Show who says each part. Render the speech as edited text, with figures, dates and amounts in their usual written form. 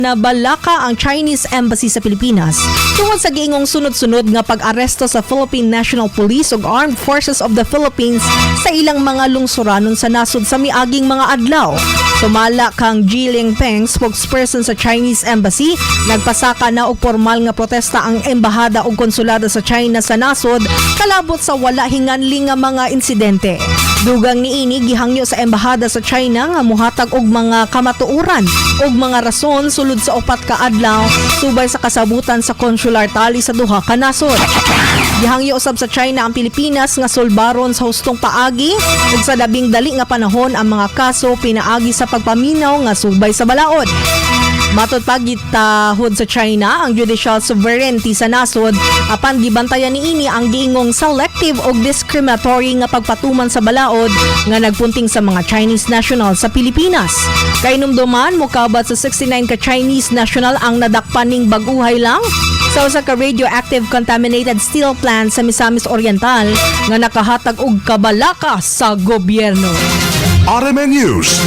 Speaker 1: Nabalaka ang Chinese Embassy sa Pilipinas tungod sa giingong sunod-sunod nga pag-aresto sa Philippine National Police ug Armed Forces of the Philippines sa ilang mga lungsoranon sa Nasud sa miaging mga adlaw. Sumala kang Jiling Peng, spokesperson sa Chinese Embassy, nagpasaka na og formal nga protesta ang embahada ug konsulado sa China sa Nasud kalabot sa wala hinganling nga mga insidente. Dugang niini gihangyo sa embahada sa China nga muhatag og mga kamatuoran ug mga rason sulod sa upat ka adlaw subay sa kasabutan sa consular tali sa duha ka nasod. Gihangyo usab sa China ang Pilipinas nga sulbaron sa hustong paagi ug sa labing dali nga panahon ang mga kaso pinaagi sa pagpaminaw nga subay sa balaod. Matod pa gitahod sa China ang judicial sovereignty sa nasod apan gibantayan niini ang giingong selective o discriminatory nga pagpatuman sa balaod nga nagpunting sa mga Chinese national sa Pilipinas. Kay numduman mokabat sa 69 ka Chinese national ang nadakpan ning baguhay lang sa usa ka radioactive contaminated steel plant sa Misamis Oriental nga nakahatag og kabalaka sa gobyerno.
Speaker 2: RMN News.